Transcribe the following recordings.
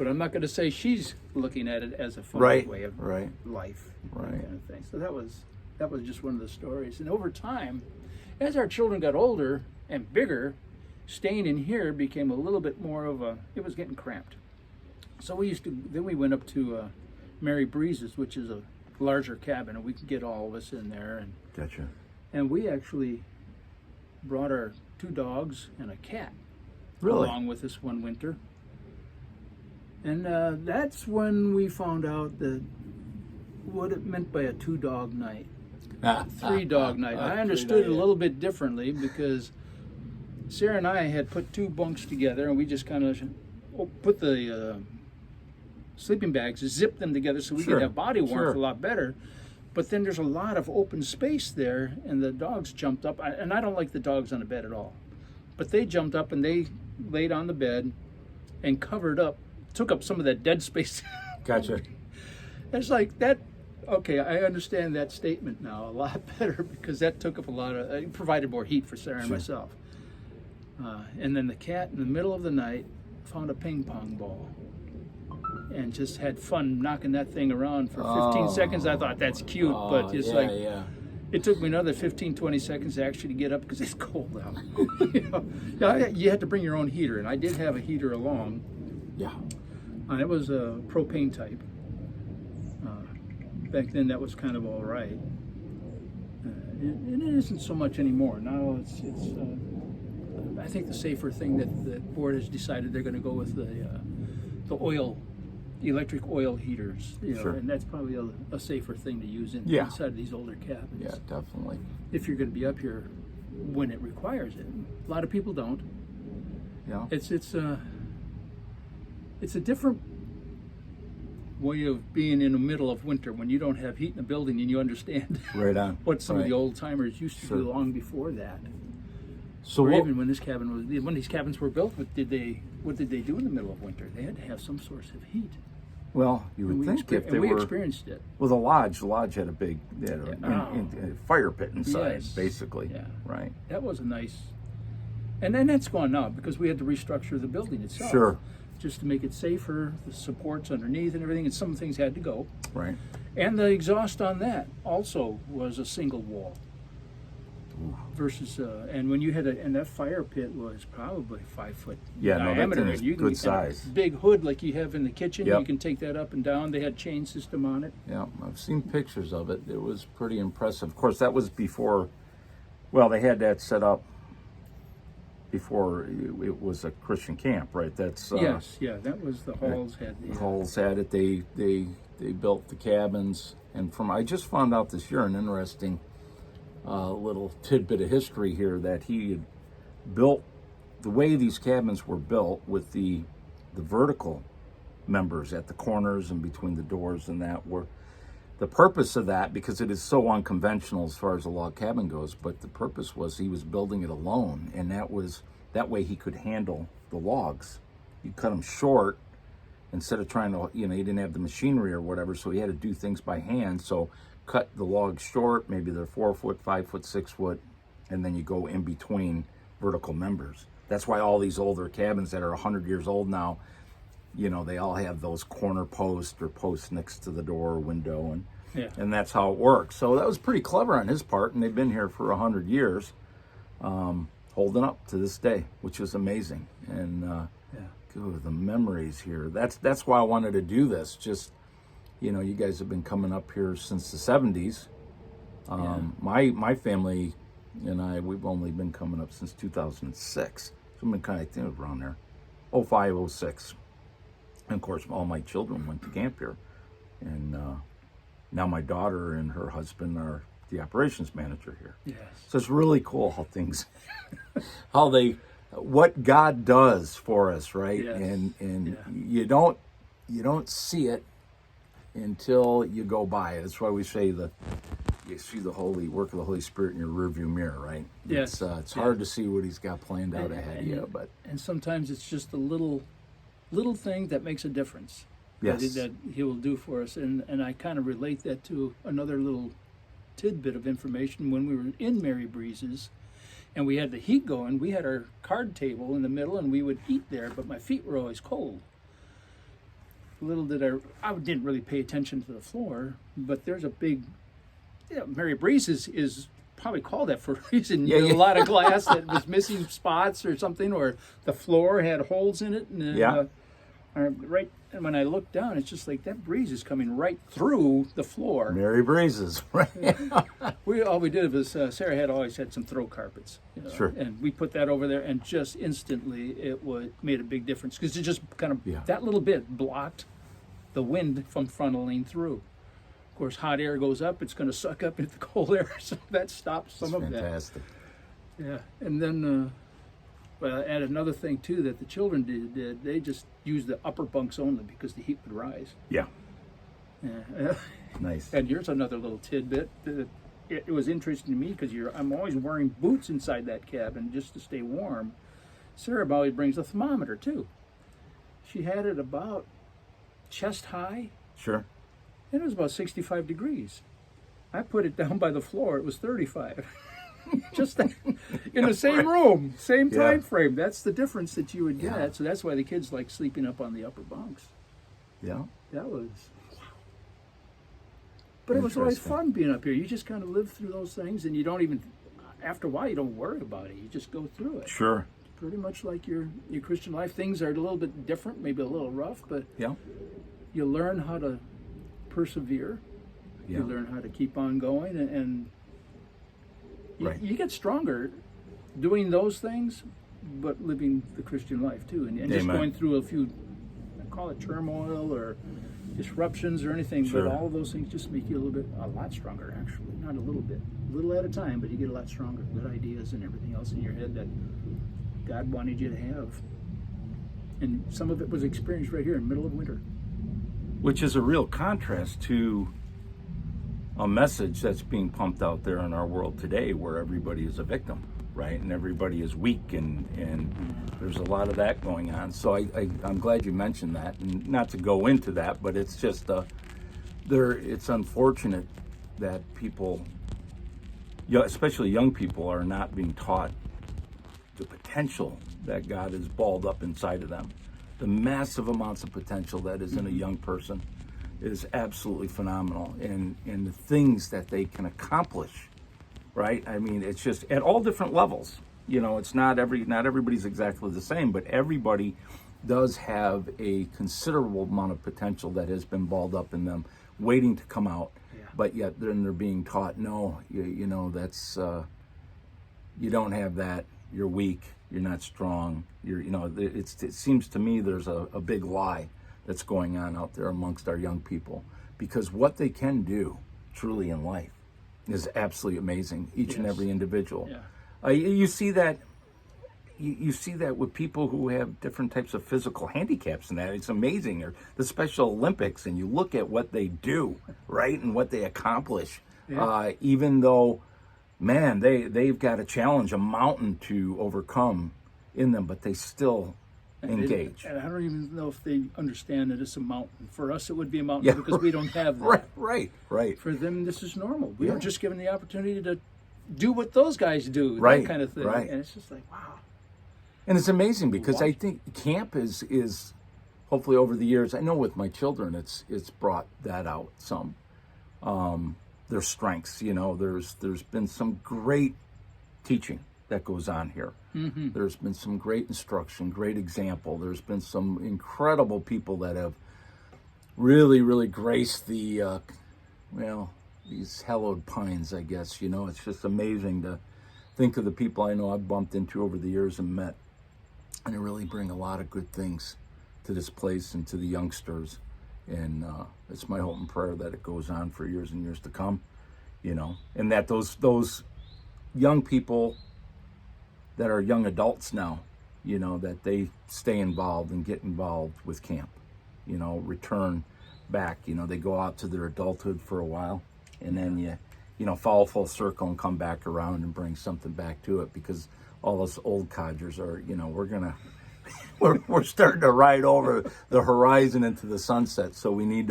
but I'm not going to say she's looking at it as a fun way of life, that kind of thing. So that was just one of the stories. And over time, as our children got older and bigger, staying in here became a little bit more of it was getting cramped. So then we went up to Mary Breeze's, which is a larger cabin, and we could get all of us in there. And Gotcha. And we actually brought our 2 dogs and a cat along with us one winter. And that's when we found out what it meant by a 2-dog night. 3-dog night. I understood it a little bit differently because Sarah and I had put 2 bunks together, and we just kind of put the sleeping bags, zipped them together so we could have body warmth a lot better. But then there's a lot of open space there, and the dogs jumped up. And I don't like the dogs on the bed at all. But they jumped up and they laid on the bed and covered up, took up some of that dead space. Gotcha. It's like that. Okay, I understand that statement now a lot better because that took up a lot of, it provided more heat for Sarah and myself. And then the cat in the middle of the night found a ping pong ball and just had fun knocking that thing around for 15 seconds. I thought that's cute, but it's it took me another 15, 20 seconds to actually get up because it's cold out. You had to bring your own heater, and I did have a heater along. Yeah. It was a propane type. Back then, that was kind of all right. It isn't so much anymore. Now it's I think the safer thing that the board has decided they're going to go with the electric oil heaters. And that's probably a safer thing to use inside of these older cabins. Yeah, definitely. If you're going to be up here when it requires it. A lot of people don't. Yeah. It's a different way of being in the middle of winter when you don't have heat in the building and you understand what some of the old timers used to do long before that. So even when these cabins were built, what did they do in the middle of winter? They had to have some source of heat. Well, you would think if they we experienced it. Well, the lodge had a big a fire pit inside, basically. Yeah. Right. That was a nice, and then that's gone now because we had to restructure the building itself. Sure. Just to make it safer, the supports underneath and everything, and some things had to go. Right. And the exhaust on that also was a single wall. Versus, and when you had and that fire pit was probably 5 foot diameter. That thing is good size. Big hood like you have in the kitchen. Yep. You can take that up and down. They had chain system on it. Yeah, I've seen pictures of it. It was pretty impressive. Of course, that was before. Well, they had that set up before it was a Christian camp, right? That's that was the Halls had the Halls had it. They built the cabins, and I just found out this year an interesting little tidbit of history here that he had built the way these cabins were built with the vertical members at the corners and between the doors, and that were the purpose of that, because it is so unconventional as far as a log cabin goes, but the purpose was he was building it alone, and that way he could handle the logs. You cut them short instead of trying to, he didn't have the machinery or whatever, so he had to do things by hand. So cut the logs short, maybe they're 4 foot, 5 foot, 6 foot, and then you go in between vertical members. That's why all these older cabins that are 100 years old now, they all have those corner posts or posts next to the door or window, and that's how it works. So that was pretty clever on his part, and they've been here for 100 years, holding up to this day, which is amazing. And the memories here. That's why I wanted to do this. Just, you guys have been coming up here since the 70s. My family and we've only been coming up since 2006. So we've been kind of around there, 05, 06. And of course, all my children went to camp here. And now my daughter and her husband are the operations manager here. Yes. So it's really cool how things, what God does for us, right? Yes. And you don't see it until you go by it. That's why we say you see the holy work of the Holy Spirit in your rearview mirror, right? Yes. It's hard to see what He's got planned out ahead of you, but sometimes it's just a little thing that makes a difference. Yes. That He will do for us, and I kind of relate that to another little tidbit of information. When we were in Mary Breeze's, and we had the heat going, we had our card table in the middle, and we would eat there, but my feet were always cold. little did I didn't really pay attention to the floor, but there's a big, Mary Breeze is probably called that for a reason. Yeah, You had yeah. a lot of glass that was missing spots or something, or the floor had holes in it. And right, and when I look down, it's just like that breeze is coming right through the floor. Mary Breezes, right? All we did was Sarah had always had some throw carpets, Sure. and we put that over there, and just instantly made a big difference because it just kind of that little bit blocked the wind from funneling through. Of course, hot air goes up; it's going to suck up into the cold air, so that stops some of Fantastic. that. Yeah, and then add another thing too that the children did. They just used the upper bunks only because the heat would rise. Yeah. Yeah. Nice. And here's another little tidbit. It was interesting to me because I'm always wearing boots inside that cabin just to stay warm. Sarah always brings a thermometer too. She had it about chest high. Sure. And it was about 65 degrees. I put it down by the floor. It was 35. Just in the same room, same time frame. That's the difference that you would get. Yeah. So that's why the kids like sleeping up on the upper bunks. Yeah. That was... But it was always fun being up here. You just kind of live through those things, and you don't even, after a while, you don't worry about it. You just go through it. Sure. Pretty much like your Christian life. Things are a little bit different, maybe a little rough, but you learn how to persevere. Yeah. You learn how to keep on going, and you get stronger doing those things, but living the Christian life too, and just going through a few, I call it turmoil or disruptions or anything, but all of those things just make you a lot stronger, actually. Not a little at a time, but you get a lot stronger. Good ideas and everything else in your head that God wanted you to have. And some of it was experienced right here in the middle of winter. Which is a real contrast to a message that's being pumped out there in our world today where everybody is a victim, right? And everybody is weak, and there's a lot of that going on. So I'm glad you mentioned that, and not to go into that, but it's just it's unfortunate that people, especially young people, are not being taught the potential that God has balled up inside of them. The massive amounts of potential that is in a young person is absolutely phenomenal, and the things that they can accomplish, right? I mean, it's just at all different levels. It's not everybody's exactly the same, but everybody does have a considerable amount of potential that has been balled up in them, waiting to come out. Yeah. But yet then they're being taught, no, that's you don't have that. You're weak. You're not strong. It seems to me there's a big lie that's going on out there amongst our young people, because what they can do truly in life is absolutely amazing. Each and every individual. Yeah. You see that. You see that with people who have different types of physical handicaps, and that it's amazing. Or the Special Olympics, and you look at what they do, right, and what they accomplish. Yeah. Even though, man, they've got a challenge, a mountain to overcome in them, but they still engage. And I don't even know if they understand that it's a mountain. For us, it would be a mountain because we don't have that. Right. For them, this is normal. We were just given the opportunity to do what those guys do, that kind of thing. Right. And it's just like, wow. And it's amazing because I think camp is hopefully over the years, I know with my children, it's brought that out some. Their strengths, there's been some great teaching that goes on here. Mm-hmm. There's been some great instruction, great example. There's been some incredible people that have really, really graced the, these hallowed pines, I guess. It's just amazing to think of the people I know I've bumped into over the years and met, and they really bring a lot of good things to this place and to the youngsters. And it's my hope and prayer that it goes on for years and years to come, and that those young people that are young adults now, that they stay involved and get involved with camp, return back, they go out to their adulthood for a while, and then you follow full circle and come back around and bring something back to it, because all us old codgers are, we're starting to ride over the horizon into the sunset. So we need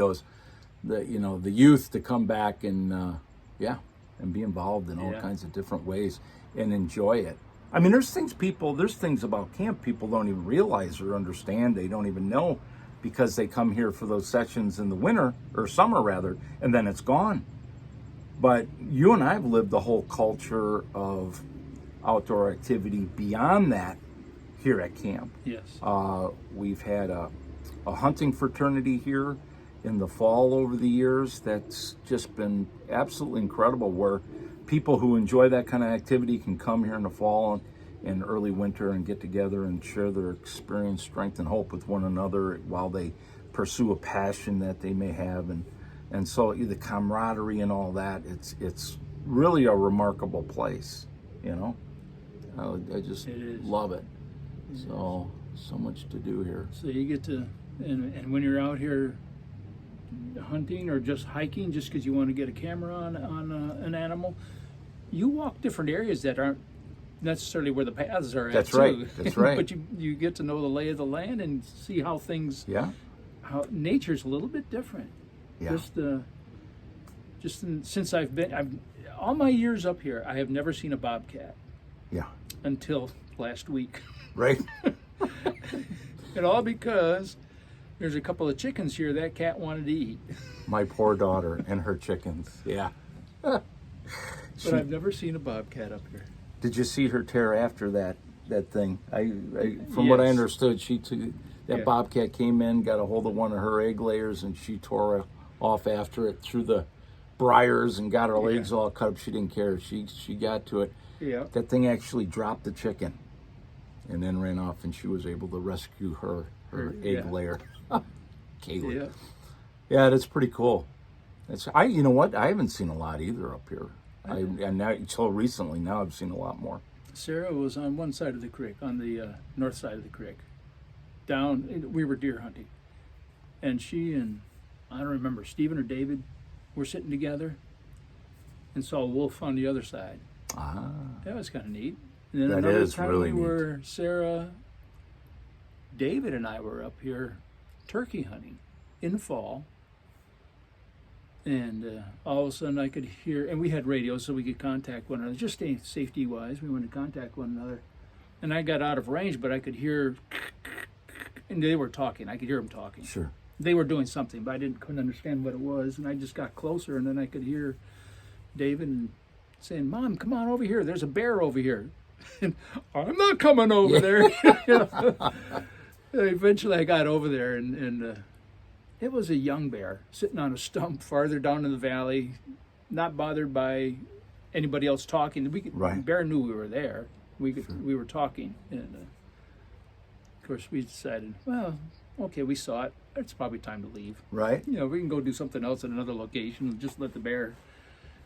the youth to come back and be involved in all kinds of different ways and enjoy it. I mean, there's things about camp people don't even realize or understand. They don't even know because they come here for those sessions in the winter, or summer rather, and then it's gone. But you and I have lived the whole culture of outdoor activity beyond that here at camp. Yes. We've had a hunting fraternity here in the fall over the years that's just been absolutely incredible, where people who enjoy that kind of activity can come here in the fall and early winter and get together and share their experience, strength, and hope with one another while they pursue a passion that they may have. And so the camaraderie and all that, it's really a remarkable place, you know. I just love it. So much to do here. So you get to, and when you're out here hunting or just hiking, just because you want to get a camera on an animal, you walk different areas that aren't necessarily where the paths are at. That's too. right. That's right. But you get to know the lay of the land and see how things. Yeah. How nature's a little bit different. Yeah. Since I've all my years up here, I have never seen a bobcat. Yeah. Until last week. Right. And all because there's a couple of chickens here that cat wanted to eat. My poor daughter and her chickens. Yeah. But I've never seen a bobcat up here. Did you see her tear after that thing? From what I understood, she took that bobcat came in, got a hold of one of her egg layers, and she tore off after it through the briars and got her legs all cut up. She didn't care. She got to it. Yeah. That thing actually dropped the chicken and then ran off, and she was able to rescue her egg layer. Kaylee. Yeah, that's pretty cool. You know what? I haven't seen a lot either up here. And now, until recently, now I've seen a lot more. Sarah was on one side of the creek, on the north side of the creek. We were deer hunting. And she and, I don't remember, Stephen or David were sitting together and saw a wolf on the other side. Ah. That was kind of neat. And then That another is time really we were, Sarah, David and I were up here turkey hunting in the fall. And all of a sudden I could hear, and we had radios so we could contact one another, just safety-wise, we wanted to contact one another. And I got out of range, but I could hear, and they were talking. I could hear them talking. Sure. They were doing something, but couldn't understand what it was. And I just got closer, and then I could hear David saying, "Mom, come on over here. There's a bear over here." And I'm not coming over there. Eventually I got over there, and it was a young bear sitting on a stump farther down in the valley, not bothered by anybody else talking. The bear knew we were there. We were talking, and of course we decided, well, okay, we saw it. It's probably time to leave. Right. You know, we can go do something else at another location and just let the bear.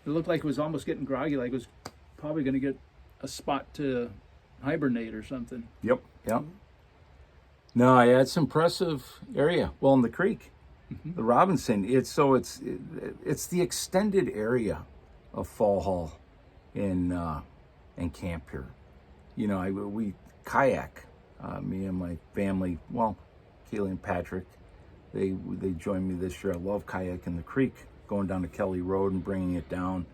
It looked like it was almost getting groggy, like it was probably going to get a spot to hibernate or something. Yep. No, it's impressive area. Well, in the creek, the Robinson. It's the extended area of Fall Hall in camp here. You know, we kayak. Me and my family. Well, Kaylee and Patrick, they joined me this year. I love kayaking the creek, going down to Kelly Road and bringing it down.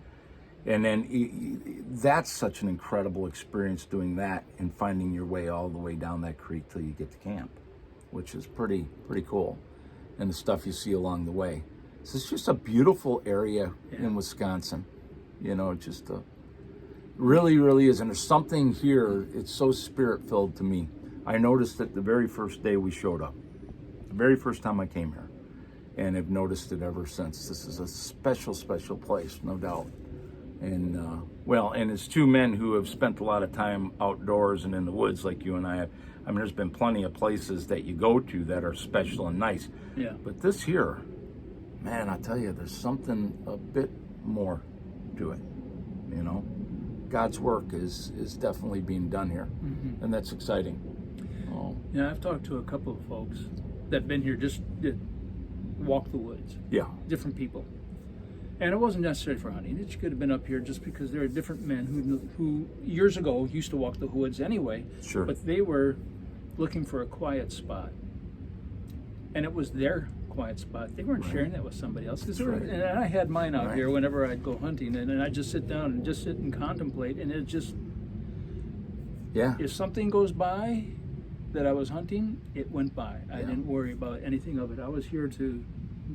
And then that's such an incredible experience doing that and finding your way all the way down that creek till you get to camp, which is pretty cool. And the stuff you see along the way. So it's just a beautiful area in Wisconsin. You know, just really, really is. And there's something here, it's so spirit-filled to me. I noticed it the very first day we showed up, the very first time I came here, and have noticed it ever since. This is a special, special place, no doubt. And and as two men who have spent a lot of time outdoors and in the woods like you and I have, I mean, there's been plenty of places that you go to that are special and nice. Yeah. But this here, man, I tell you, there's something a bit more to it. You know, God's work is definitely being done here, and that's exciting. Oh. Yeah, I've talked to a couple of folks that been here just walk the woods. Yeah. Different people. And it wasn't necessary for hunting. It could have been up here just because there are different men who years ago used to walk the woods anyway. Sure. But they were looking for a quiet spot. And it was their quiet spot. They weren't sharing that with somebody else. And I had mine out here whenever I'd go hunting. And I'd just sit down and just sit and contemplate. And it just, if something goes by, that I was hunting, it went by. I Yeah. didn't worry about anything of it. I was here to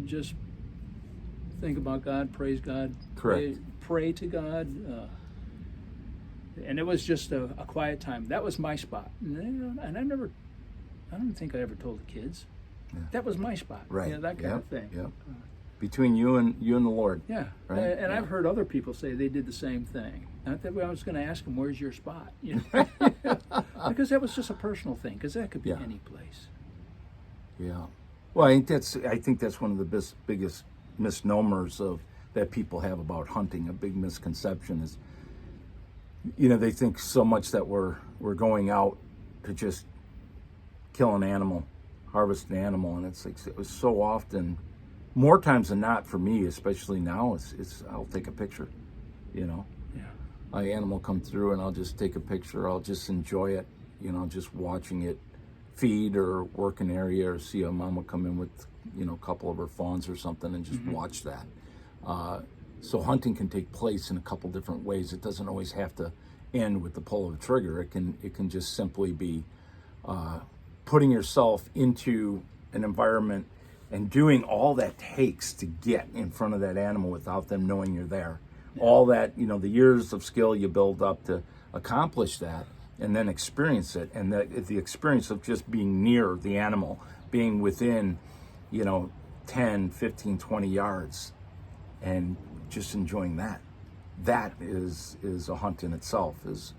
just think about God, praise God, Correct. pray to God, and it was just a quiet time. That was my spot, and I don't think I ever told the kids. Yeah. That was my spot, Right. that kind of thing. Yep. Between you and the Lord. Yeah, Right? and Yeah. I've heard other people say they did the same thing. Not that I was going to ask them, "Where's your spot?" You know? Because that was just a personal thing. Because that could be Yeah. any place. Yeah. Well, I think that's one of the biggest misnomers of that people have about hunting. A big misconception is, they think so much that we're going out to just kill an animal, harvest an animal, and it's like, it was so often, more times than not for me, especially now, it's I'll take a picture, Yeah. my animal come through and I'll just take a picture. I'll just enjoy it, just watching it feed or work an area, or see a mama come in with, a couple of her fawns or something, and just watch that. So hunting can take place in a couple different ways. It doesn't always have to end with the pull of a trigger. It can just simply be putting yourself into an environment and doing all that takes to get in front of that animal without them knowing you're there. Yeah. All that, the years of skill you build up to accomplish that, and then experience it. And the experience of just being near the animal, being within, 10, 15, 20 yards, and just enjoying that. That is a hunt in itself. It's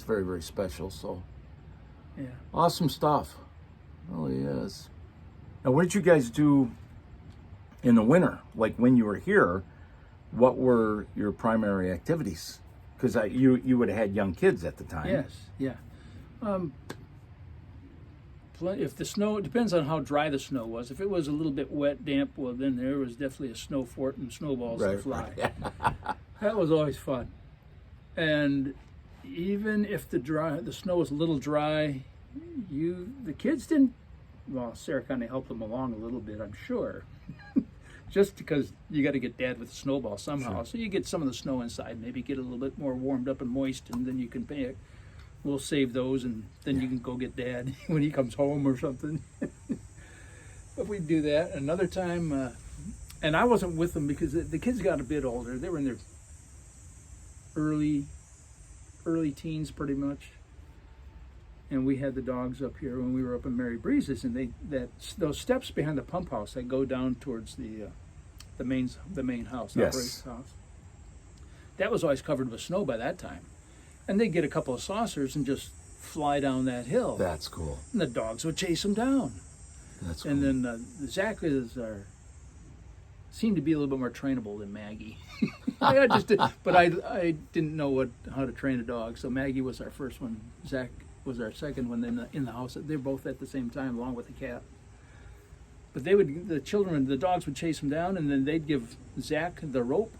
very, very special. So, Yeah. awesome stuff. It really is. Now, what did you guys do in the winter? Like when you were here, what were your primary activities? Because you would have had young kids at the time. Yes. Yeah. If the snow, it depends on how dry the snow was. If it was a little bit wet, damp, well, then there was definitely a snow fort and snowballs to fly. That was always fun. And even if the snow was a little dry, the kids didn't. Well, Sarah kind of helped them along a little bit, I'm sure. Just because you got to get Dad with the snowball somehow. Sure. So you get some of the snow inside, maybe get a little bit more warmed up and moist, and then you can pay it. We'll save those, and then you can go get Dad when he comes home or something. But we'd do that. Another time, and I wasn't with them because the kids got a bit older. They were in their early teens, pretty much. And we had the dogs up here when we were up in Mary Breeze's, and those steps behind the pump house that go down towards the main house, yes, operator's house. That was always covered with snow by that time, and they'd get a couple of saucers and just fly down that hill. That's cool. And the dogs would chase them down. That's cool. And then Zach seemed to be a little bit more trainable than Maggie. I didn't know how to train a dog, so Maggie was our first one. Zach was our second one in the house. They're both at the same time, along with the cat. But the dogs would chase them down, and then they'd give Zach the rope,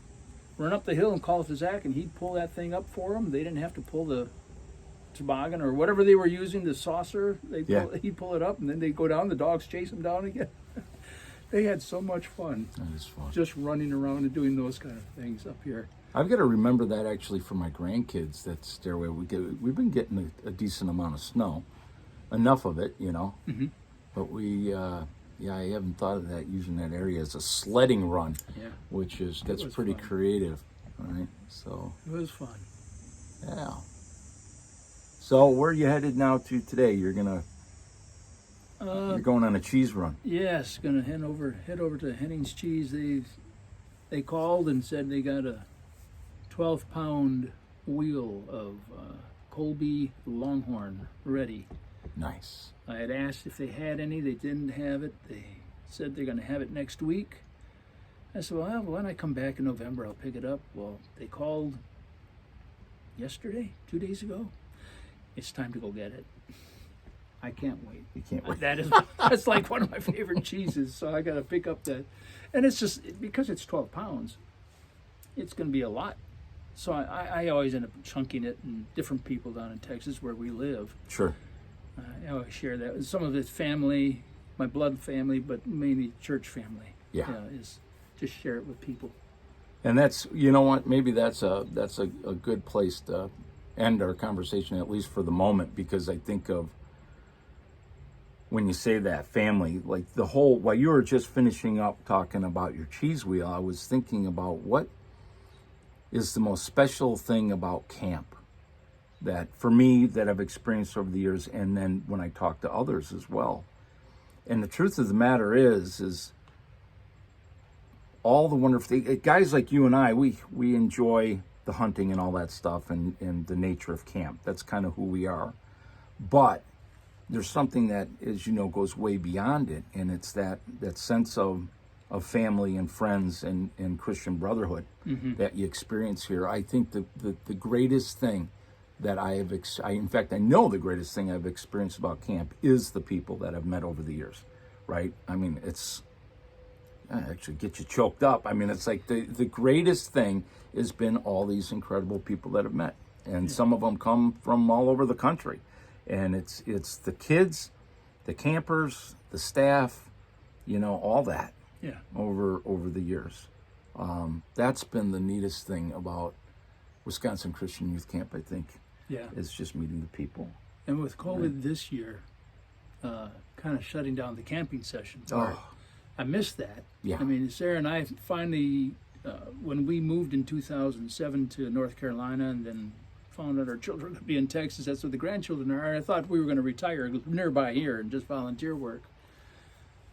run up the hill and call it to Zach, and he'd pull that thing up for them. They didn't have to pull the toboggan or whatever they were using, the saucer. He'd pull it up, and then they'd go down. The dogs chase them down again. They had so much fun. That is fun. Just running around and doing those kind of things up here. I've got to remember that actually for my grandkids, that stairway. We've been getting a decent amount of snow, enough of it, Mm-hmm. But I haven't thought of that, using that area as a sledding run, which that's pretty fun. Creative, right? So It was fun. yeah. So where are you headed now to today? You're going on a cheese run. Yes, gonna head over to Henning's Cheese. They called and said they got a 12-pound wheel of Colby Longhorn ready. Nice. I had asked if they had any. They didn't have it. They said they're gonna have it next week. I said, well, when I come back in November, I'll pick it up. Well, they called yesterday, 2 days ago. It's time to go get it. I can't wait. You can't wait. That's like one of my favorite cheeses, so I got to pick up that. And it's just, because it's 12 pounds, it's going to be a lot. So I always end up chunking it, and different people down in Texas where we live. Sure. I always share that. Some of it's family, my blood family, but mainly church family. Yeah. Is just share it with people. And that's, you know what, maybe that's a good place to end our conversation, at least for the moment, because I think of when you say that, family, like the whole, while you were just finishing up talking about your cheese wheel, I was thinking about what is the most special thing about camp that, for me, that I've experienced over the years, and then when I talk to others as well. And the truth of the matter is all the wonderful things, guys like you and I, we enjoy the hunting and all that stuff and the nature of camp. That's kind of who we are. But there's something that, as you know, goes way beyond it, and it's that sense of family and friends and Christian brotherhood that you experience here. I think the greatest thing that I know the greatest thing I've experienced about camp is the people that I've met over the years, right? I mean, it's actually get you choked up. I mean, it's like the greatest thing has been all these incredible people that I've met, and some of them come from all over the country. And it's the kids, the campers, the staff, all that. Yeah. Over the years, that's been the neatest thing about Wisconsin Christian Youth Camp. I think. Yeah. Is just meeting the people. And with COVID this year, kind of shutting down the camping session part, I missed that. Yeah. I mean, Sarah and I finally, when we moved in 2007 to North Carolina, and then found out our children would be in Texas. That's where the grandchildren are. I thought we were going to retire nearby here and just volunteer work.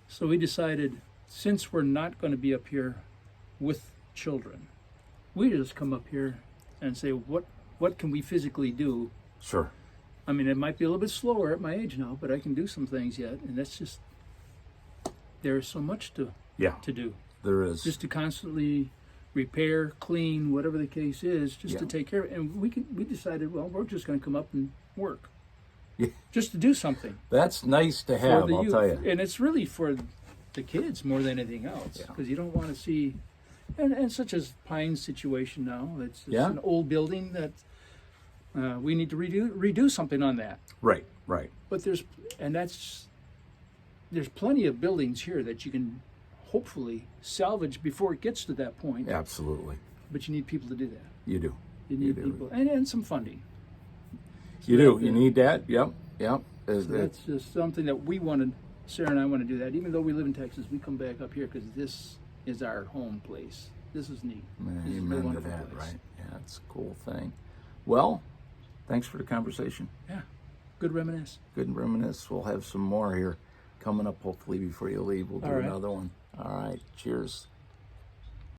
So we decided, since we're not going to be up here with children, we just come up here and say, what can we physically do? Sure. I mean, it might be a little bit slower at my age now, but I can do some things yet. And that's just, there's so much to do. There is. Just to constantly repair, clean, whatever the case is, just to take care of it. And we decided, well, we're just going to come up and work. Yeah. Just to do something. That's nice to have, I'll tell you. And it's really for the kids more than anything else, because you don't want to see, and such as Pine's situation now, it's an old building that we need to redo something on that. Right. But there's plenty of buildings here that you can hopefully salvage before it gets to that point. Absolutely. But you need people to do that. You do. You need people, and some funding. So you do. You need that. Yep. So that's just something that we wanted. Sarah and I want to do that. Even though we live in Texas, we come back up here because this is our home place. This is neat. Amen to that, right? Yeah, it's a cool thing. Well, thanks for the conversation. Yeah. Good reminisce. Good reminisce. We'll have some more here coming up, hopefully, before you leave. We'll do another one. All right. Cheers.